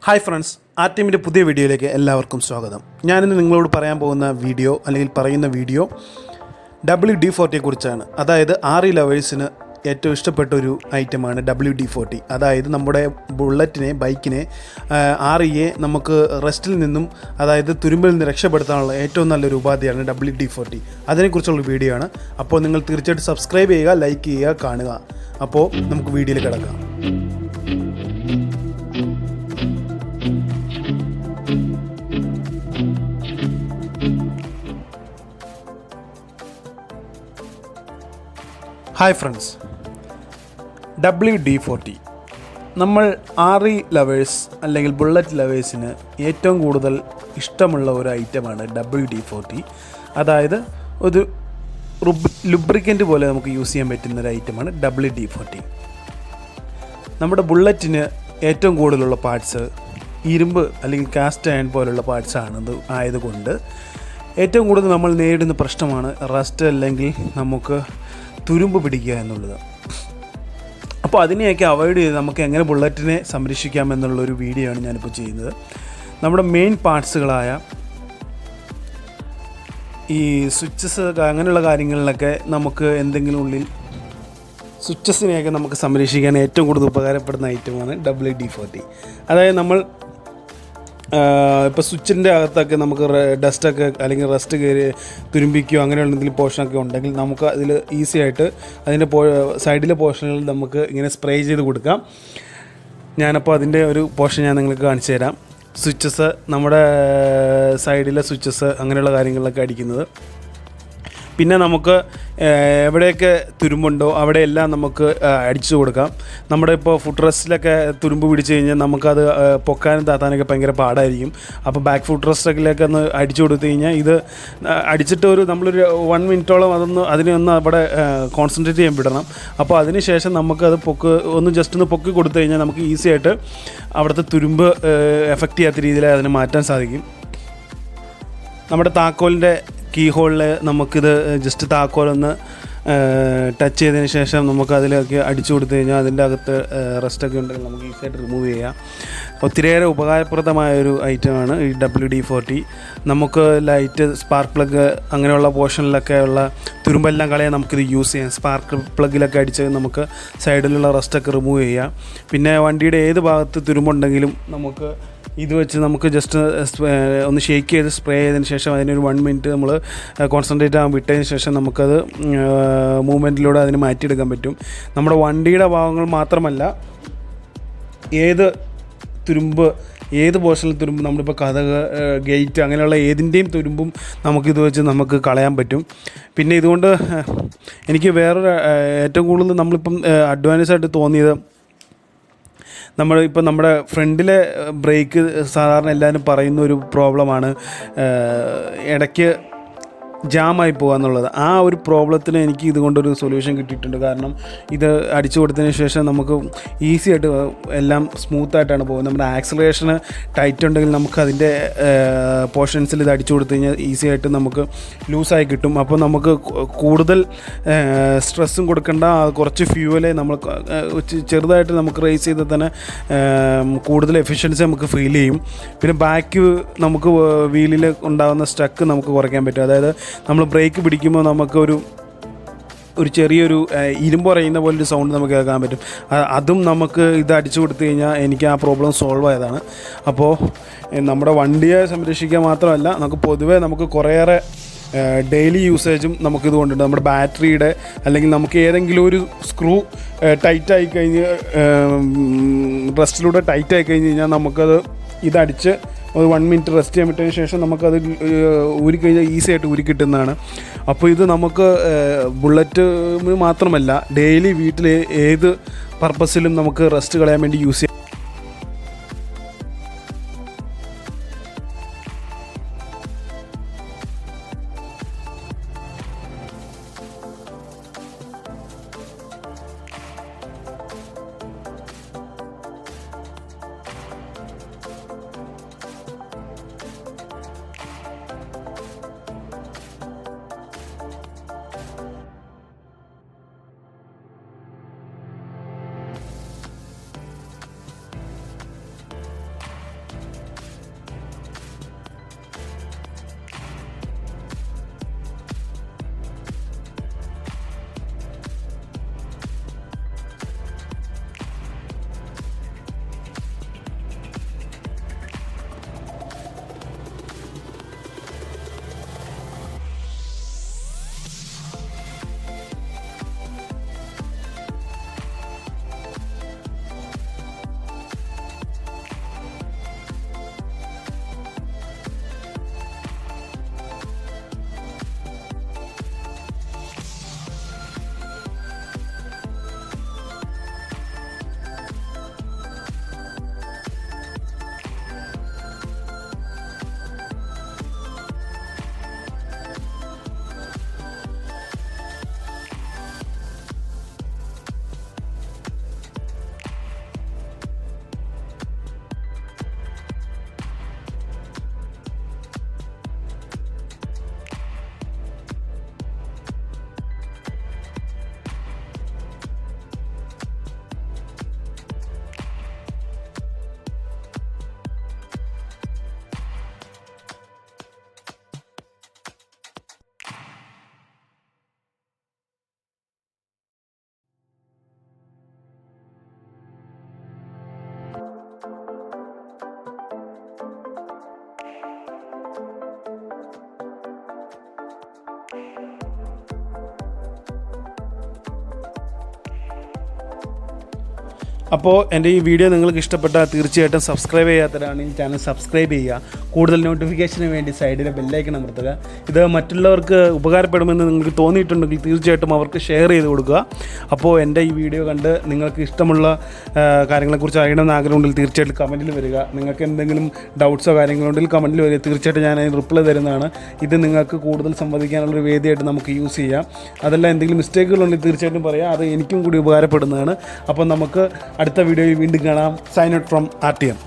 Hi friends, R ടീമിൻ്റെ പുതിയ വീഡിയോയിലേക്ക് എല്ലാവർക്കും സ്വാഗതം. ഞാനിന്ന് നിങ്ങളോട് പറയാൻ പോകുന്ന വീഡിയോ WD-40 കുറിച്ചാണ്. അതായത് RE ലവേഴ്സിന് ഏറ്റവും ഇഷ്ടപ്പെട്ട ഒരു ഐറ്റമാണ് WD-40. അതായത് നമ്മുടെ ബൈക്കിനെ RE നമുക്ക് റെസ്റ്റിൽ നിന്നും, അതായത് തുരുമ്പിൽ നിന്ന് രക്ഷപ്പെടുത്താനുള്ള ഏറ്റവും നല്ലൊരു ഉപാധിയാണ് WD-40. അതിനെക്കുറിച്ചുള്ള വീഡിയോ ആണ്. അപ്പോൾ നിങ്ങൾ തീർച്ചയായിട്ടും സബ്സ്ക്രൈബ് ചെയ്യുക, ലൈക്ക് ചെയ്യുക, കാണുക. അപ്പോൾ നമുക്ക് വീഡിയോയിൽ കിടക്കാം. ഹായ് ഫ്രണ്ട്സ്, WD-40 നമ്മൾ RE ലവേഴ്സ് അല്ലെങ്കിൽ ബുള്ളറ്റ് ലവേഴ്സിന് ഏറ്റവും കൂടുതൽ ഇഷ്ടമുള്ള ഒരു ഐറ്റമാണ് WD-40. അതായത് ഒരു ലുബ്രിക്കൻ്റ് പോലെ നമുക്ക് യൂസ് ചെയ്യാൻ പറ്റുന്ന ഒരു ഐറ്റമാണ് WD-40. നമ്മുടെ ബുള്ളറ്റിന് ഏറ്റവും കൂടുതലുള്ള പാർട്സ് ഇരുമ്പ് അല്ലെങ്കിൽ കാസ്റ്റ് അയൺ പോലുള്ള പാർട്സ് ആണത് ആയതുകൊണ്ട് ഏറ്റവും കൂടുതൽ നമ്മൾ നേരിടുന്ന പ്രശ്നമാണ് റസ്റ്റ് അല്ലെങ്കിൽ നമുക്ക് തുരുമ്പ് പിടിക്കുക എന്നുള്ളത്. അപ്പോൾ അതിനെയൊക്കെ അവോയ്ഡ് ചെയ്ത് നമുക്ക് എങ്ങനെ ബുള്ളറ്റിനെ സംരക്ഷിക്കാം എന്നുള്ളൊരു വീഡിയോ ആണ് ഞാനിപ്പോൾ ചെയ്യുന്നത്. നമ്മുടെ മെയിൻ പാർട്സുകളായ ഈ സ്വിച്ചസ് അങ്ങനെയുള്ള കാര്യങ്ങളിലൊക്കെ നമുക്ക് എന്തെങ്കിലും ഉള്ളിൽ സ്വിച്ചസിനെയൊക്കെ നമുക്ക് സംരക്ഷിക്കാൻ ഏറ്റവും കൂടുതൽ ഉപകാരപ്പെടുന്ന ഐറ്റമാണ് WD-40. അതായത് നമ്മൾ ഇപ്പോൾ സ്വിച്ചിൻ്റെ അകത്തൊക്കെ നമുക്ക് ഡസ്റ്റൊക്കെ അല്ലെങ്കിൽ റസ്റ്റ് കയറി തുരുമ്പിക്കുകയോ അങ്ങനെയുള്ള എന്തെങ്കിലും പോർഷനൊക്കെ ഉണ്ടെങ്കിൽ നമുക്ക് അതിൽ ഈസി ആയിട്ട് അതിൻ്റെ സൈഡിലെ പോർഷനുകളിൽ നമുക്ക് ഇങ്ങനെ സ്പ്രേ ചെയ്ത് കൊടുക്കാം. ഞാനപ്പോൾ അതിൻ്റെ ഒരു പോർഷൻ ഞാൻ നിങ്ങൾക്ക് കാണിച്ചു തരാം. സ്വിച്ചസ്, നമ്മുടെ സൈഡിലെ സ്വിച്ചസ് അങ്ങനെയുള്ള കാര്യങ്ങളിലൊക്കെ അടിക്കുന്നത്. പിന്നെ നമുക്ക് എവിടെയൊക്കെ തുരുമ്പുണ്ടോ അവിടെയെല്ലാം നമുക്ക് അടിച്ചു കൊടുക്കാം. നമ്മുടെ ഇപ്പോൾ ഫുഡ് റെസ്റ്റിലൊക്കെ തുരുമ്പ് പിടിച്ച് കഴിഞ്ഞാൽ നമുക്കത് പൊക്കാനും താത്താനൊക്കെ ഭയങ്കര പാടായിരിക്കും. അപ്പോൾ ബാക്ക് ഫുഡ് റെസ്റ്റൊക്കെ ഒന്ന് അടിച്ചു കൊടുത്തു കഴിഞ്ഞാൽ ഇത് അടിച്ചിട്ട് നമ്മളൊരു 1 മിനിറ്റോളം അതിനെ ഒന്ന് അവിടെ കോൺസെൻട്രേറ്റ് ചെയ്യാൻ വിടണം. അപ്പോൾ അതിന് ശേഷം നമുക്കത് ജസ്റ്റ് ഒന്ന് പൊക്കി കൊടുത്തു കഴിഞ്ഞാൽ നമുക്ക് ഈസി ആയിട്ട് അവിടുത്തെ തുരുമ്പ് എഫക്റ്റ് ചെയ്യാത്ത രീതിയിൽ അതിനെ മാറ്റാൻ സാധിക്കും. നമ്മുടെ താക്കോലിൻ്റെ കീ ഹോളിൽ നമുക്കിത് ജസ്റ്റ് താക്കോലൊന്ന് ടച്ച് ചെയ്തതിന് ശേഷം നമുക്ക് അതിലേക്ക് അടിച്ചു കൊടുത്തു കഴിഞ്ഞാൽ അതിൻ്റെ അകത്ത് റെസ്റ്റൊക്കെ ഉണ്ടെങ്കിൽ നമുക്ക് ഈസിയായിട്ട് റിമൂവ് ചെയ്യാം. ഒത്തിരിയേറെ ഉപകാരപ്രദമായൊരു ഐറ്റമാണ് ഈ WD-40. നമുക്ക് ലൈറ്റ്, സ്പാർക്ക് പ്ലഗ് അങ്ങനെയുള്ള പോർഷനിലൊക്കെ ഉള്ള തുരുമ്പെല്ലാം കളയാൻ നമുക്കിത് യൂസ് ചെയ്യാം. സ്പാർക്ക് പ്ലഗിലൊക്കെ അടിച്ച് നമുക്ക് സൈഡിലുള്ള റെസ്റ്റൊക്കെ റിമൂവ് ചെയ്യാം. പിന്നെ വണ്ടിയുടെ ഏത് ഭാഗത്ത് തുരുമ്പുണ്ടെങ്കിലും നമുക്ക് ഇത് വെച്ച് നമുക്ക് ജസ്റ്റ് ഒന്ന് ഷേക്ക് ചെയ്ത് സ്പ്രേ ചെയ്തതിന് ശേഷം അതിനൊരു 1 മിനിറ്റ് നമ്മൾ കോൺസെൻട്രേറ്റ് ആകാൻ വിട്ടതിന് ശേഷം നമുക്കത് മൂവ്മെൻറ്റിലൂടെ അതിന് മാറ്റിയെടുക്കാൻ പറ്റും. നമ്മുടെ വണ്ടിയുടെ ഭാഗങ്ങൾ മാത്രമല്ല, ഏത് പോർഷനിൽ തുരുമ്പ്, നമ്മളിപ്പോൾ കതക്, ഗേറ്റ് അങ്ങനെയുള്ള ഏതിൻ്റെയും തുരുമ്പും നമുക്കിത് വെച്ച് നമുക്ക് കളയാൻ പറ്റും. പിന്നെ ഇതുകൊണ്ട് എനിക്ക് വേറൊരു ഏറ്റവും കൂടുതൽ നമ്മളിപ്പം അഡ്വാൻസ് ആയിട്ട് തോന്നിയത്, നമ്മുടെ ഫ്രണ്ടിലെ ബ്രേക്ക് സാധാരണ എല്ലാവരും പറയുന്ന ഒരു പ്രോബ്ലമാണ് ഇടയ്ക്ക് ജാമായി പോകുക എന്നുള്ളത്. ആ ഒരു പ്രോബ്ലത്തിന് എനിക്ക് ഇതുകൊണ്ടൊരു സൊല്യൂഷൻ കിട്ടിയിട്ടുണ്ട്. കാരണം ഇത് അടിച്ചു കൊടുത്തതിന് ശേഷം നമുക്ക് ഈസി ആയിട്ട് എല്ലാം സ്മൂത്തായിട്ടാണ് പോകുന്നത്. നമ്മുടെ ആക്സിലറേഷന് ടൈറ്റ് ഉണ്ടെങ്കിൽ നമുക്ക് അതിൻ്റെ പോർഷൻസിൽ ഇത് അടിച്ചു കൊടുത്തു കഴിഞ്ഞാൽ ഈസി ആയിട്ട് നമുക്ക് ലൂസായി കിട്ടും. അപ്പോൾ നമുക്ക് കൂടുതൽ സ്ട്രെസ്സും കൊടുക്കേണ്ട, കുറച്ച് ഫ്യൂവലെ നമ്മൾ ചെറുതായിട്ട് നമുക്ക് റേസ് ചെയ്ത് തന്നെ കൂടുതൽ എഫിഷ്യൻസി നമുക്ക് ഫീൽ ചെയ്യും. പിന്നെ ബാക്ക് നമുക്ക് വീലിൽ ഉണ്ടാകുന്ന സ്റ്റക്ക് നമുക്ക് കുറയ്ക്കാൻ പറ്റും. അതായത് നമ്മൾ ബ്രേക്ക് പിടിക്കുമ്പോൾ നമുക്കൊരു ചെറിയൊരു ഇരുമ്പ് പറയുന്ന പോലൊരു സൗണ്ട് നമുക്ക് കേൾക്കാൻ പറ്റും. അതും നമുക്ക് ഇത് അടിച്ചു കൊടുത്തു കഴിഞ്ഞാൽ എനിക്ക് ആ പ്രോബ്ലം സോൾവ് ആയതാണ്. അപ്പോൾ നമ്മുടെ വണ്ടിയെ സംരക്ഷിക്കുക മാത്രമല്ല, നമുക്ക് പൊതുവേ നമുക്ക് കുറേയേറെ ഡെയിലി യൂസേജും നമുക്കിത് കൊണ്ടുണ്ട്. നമ്മുടെ ബാറ്ററിയുടെ അല്ലെങ്കിൽ നമുക്ക് ഏതെങ്കിലും ഒരു സ്ക്രൂ ടൈറ്റായി കഴിഞ്ഞ് റെസ്റ്റിലൂടെ ടൈറ്റായി കഴിഞ്ഞ് കഴിഞ്ഞാൽ നമുക്കത് ഇതടിച്ച് ഒരു 1 മിനിറ്റ് റെസ്റ്റ് ചെയ്യാൻ പറ്റിയതിന് ശേഷം നമുക്കത് ഊരിക്കഴിഞ്ഞാൽ ഈസി ആയിട്ട് ഊരി കിട്ടുന്നതാണ്. അപ്പോൾ ഇത് നമുക്ക് ബുള്ളറ്റ് മാത്രമല്ല, ഡെയിലി വീട്ടിൽ ഏത് പർപ്പസിലും നമുക്ക് റെസ്റ്റ് കളയാൻ വേണ്ടി യൂസ് ചെയ്യാം. അപ്പോൾ എൻ്റെ ഈ വീഡിയോ നിങ്ങൾക്ക് ഇഷ്ടപ്പെട്ടാൽ തീർച്ചയായിട്ടും സബ്സ്ക്രൈബ് ചെയ്യാത്തവരാണെങ്കിൽ ചാനൽ സബ്സ്ക്രൈബ് ചെയ്യുക. കൂടുതൽ നോട്ടിഫിക്കേഷന് വേണ്ടി സൈഡിലെ ബെല്ലൈക്കൺ അമർത്തുക. ഇത് മറ്റുള്ളവർക്ക് ഉപകാരപ്പെടുമെന്ന് നിങ്ങൾക്ക് തോന്നിയിട്ടുണ്ടെങ്കിൽ തീർച്ചയായിട്ടും അവർക്ക് ഷെയർ ചെയ്ത് കൊടുക്കുക. അപ്പോൾ എൻ്റെ ഈ വീഡിയോ കണ്ട് നിങ്ങൾക്ക് ഇഷ്ടമുള്ള കാര്യങ്ങളെക്കുറിച്ച് അറിയണമെന്ന് ആഗ്രഹമുണ്ടെങ്കിൽ തീർച്ചയായിട്ടും കമൻറ്റിൽ വരിക. നിങ്ങൾക്ക് എന്തെങ്കിലും ഡൗട്ട്സോ കാര്യങ്ങളോ ഉണ്ടെങ്കിൽ കമൻറ്റിൽ വരിക. തീർച്ചയായിട്ടും ഞാൻ അതിന് റിപ്ലൈ തരുന്നതാണ്. ഇത് നിങ്ങൾക്ക് കൂടുതൽ സംവദിക്കാനുള്ളൊരു വേദിയായിട്ട് നമുക്ക് യൂസ് ചെയ്യാം. അതെല്ലാം എന്തെങ്കിലും മിസ്റ്റേക്കുകളുണ്ടെങ്കിൽ തീർച്ചയായിട്ടും പറയാം. അത് എനിക്കും കൂടി ഉപകാരപ്പെടുന്നതാണ്. അപ്പോൾ നമുക്ക് അടുത്ത വീഡിയോയിൽ വീണ്ടും കാണാം. Sign out from RTM.